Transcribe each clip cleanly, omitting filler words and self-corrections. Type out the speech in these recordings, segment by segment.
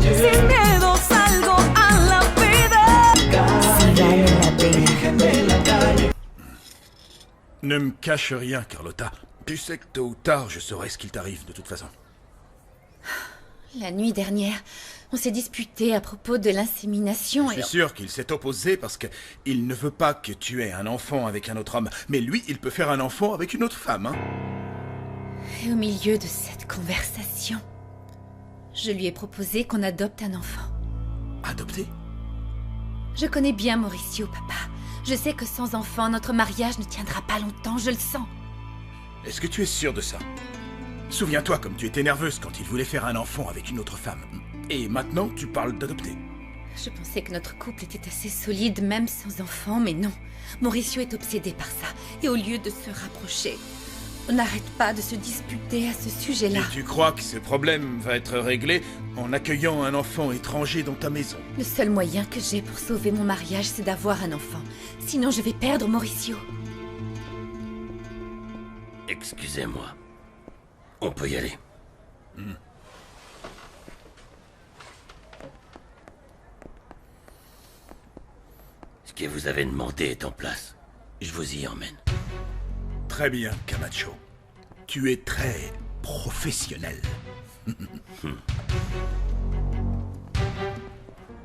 Sin miedo salgo a la vida. Si vale la pena. Ne me cache rien, Carlotta. Tu sais que tôt ou tard, je saurai ce qu'il t'arrive de toute façon. La nuit dernière, on s'est disputé à propos de l'insémination Je et... suis sûr qu'il s'est opposé parce qu'il ne veut pas que tu aies un enfant avec un autre homme. Mais lui, il peut faire un enfant avec une autre femme, hein. Et au milieu de cette conversation, je lui ai proposé qu'on adopte un enfant. Adopté? Je connais bien Mauricio, papa. Je sais que sans enfant, notre mariage ne tiendra pas longtemps, je le sens. Est-ce que tu es sûr de ça? Souviens-toi comme tu étais nerveuse quand il voulait faire un enfant avec une autre femme. Et maintenant, tu parles d'adopter. Je pensais que notre couple était assez solide, même sans enfant, mais non. Mauricio est obsédé par ça. Et au lieu de se rapprocher, on n'arrête pas de se disputer à ce sujet-là. Et tu crois que ce problème va être réglé en accueillant un enfant étranger dans ta maison? Le seul moyen que j'ai pour sauver mon mariage, c'est d'avoir un enfant. Sinon, je vais perdre Mauricio. Excusez-moi. On peut y aller. Ce que vous avez demandé est en place. Je vous y emmène. Très bien, Camacho. Tu es très professionnel.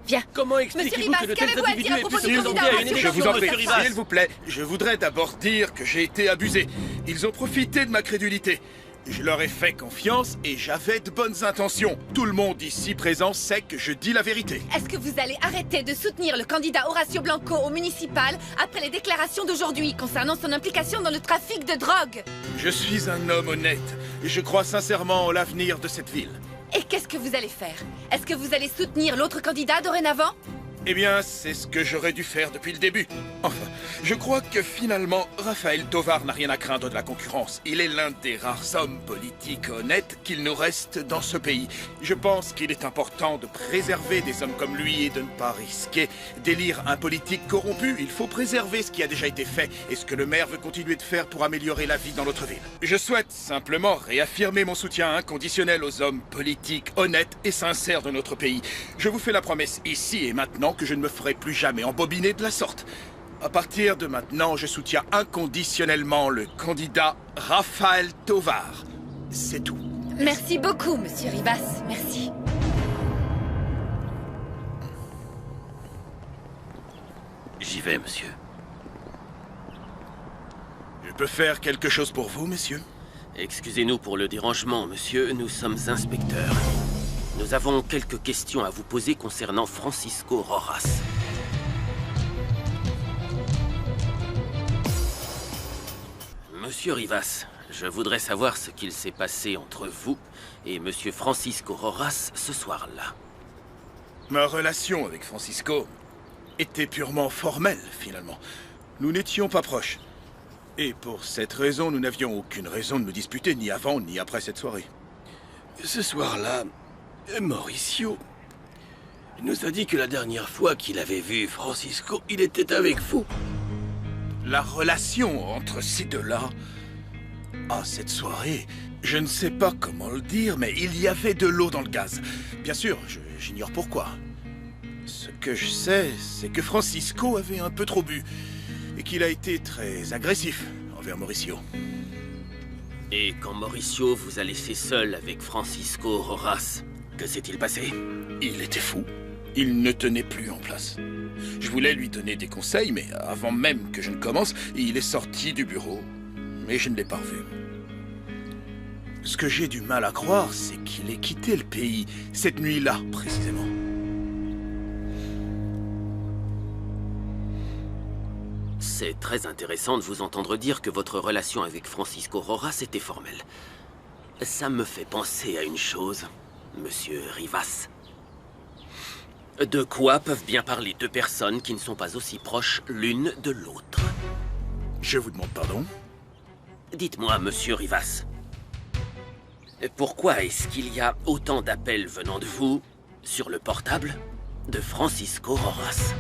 Viens. Comment Monsieur expliquez-vous Rivas, que de tels qu'avez-vous à dire individus à aient propos pu du se candidat présenter à une Horacio Je vous en élection, prie, monsieur Rivas? s'il vous plaît, je voudrais d'abord dire que j'ai été abusé. Ils ont profité de ma crédulité. Je leur ai fait confiance et j'avais de bonnes intentions. Tout le monde ici présent sait que je dis la vérité. Est-ce que vous allez arrêter de soutenir le candidat Horacio Blanco au municipal après les déclarations d'aujourd'hui concernant son implication dans le trafic de drogue? Je suis un homme honnête et je crois sincèrement en l'avenir de cette ville. Et qu'est-ce que vous allez faire? Est-ce que vous allez soutenir l'autre candidat dorénavant? Eh bien, c'est ce que j'aurais dû faire depuis le début. Enfin, je crois que finalement, Raphaël Tovar n'a rien à craindre de la concurrence. Il est l'un des rares hommes politiques honnêtes qu'il nous reste dans ce pays. Je pense qu'il est important de préserver des hommes comme lui et de ne pas risquer d'élire un politique corrompu. Il faut préserver ce qui a déjà été fait et ce que le maire veut continuer de faire pour améliorer la vie dans notre ville. Je souhaite simplement réaffirmer mon soutien inconditionnel aux hommes politiques honnêtes et sincères de notre pays. Je vous fais la promesse ici et maintenant que je ne me ferai plus jamais embobiner de la sorte. À partir de maintenant, je soutiens inconditionnellement le candidat Raphaël Tovar. C'est tout. Merci beaucoup, monsieur Rivas. Merci. J'y vais, monsieur. Je peux faire quelque chose pour vous, messieurs? Excusez-nous pour le dérangement, monsieur. Nous sommes inspecteurs. Nous avons quelques questions à vous poser concernant Francisco Rojas. Monsieur Rivas, je voudrais savoir ce qu'il s'est passé entre vous et monsieur Francisco Rojas ce soir-là. Ma relation avec Francisco était purement formelle, finalement. Nous n'étions pas proches. Et pour cette raison, nous n'avions aucune raison de nous disputer, ni avant ni après cette soirée. Ce soir-là, Mauricio nous a dit que la dernière fois qu'il avait vu Francisco, il était avec vous. La relation entre ces deux-là... Ah, cette soirée, je ne sais pas comment le dire, mais il y avait de l'eau dans le gaz. Bien sûr, j'ignore pourquoi. Ce que je sais, c'est que Francisco avait un peu trop bu, et qu'il a été très agressif envers Mauricio. Et quand Mauricio vous a laissé seul avec Francisco Rojas, que s'est-il passé? Il était fou. Il ne tenait plus en place. Je voulais lui donner des conseils, mais avant même que je ne commence, il est sorti du bureau. Mais je ne l'ai pas revu. Ce que j'ai du mal à croire, c'est qu'il ait quitté le pays, cette nuit-là, précisément. C'est très intéressant de vous entendre dire que votre relation avec Francisco Rojas était formelle. Ça me fait penser à une chose, monsieur Rivas. De quoi peuvent bien parler deux personnes qui ne sont pas aussi proches l'une de l'autre? Je vous demande pardon? Dites-moi, monsieur Rivas, pourquoi est-ce qu'il y a autant d'appels venant de vous sur le portable de Francisco Rojas?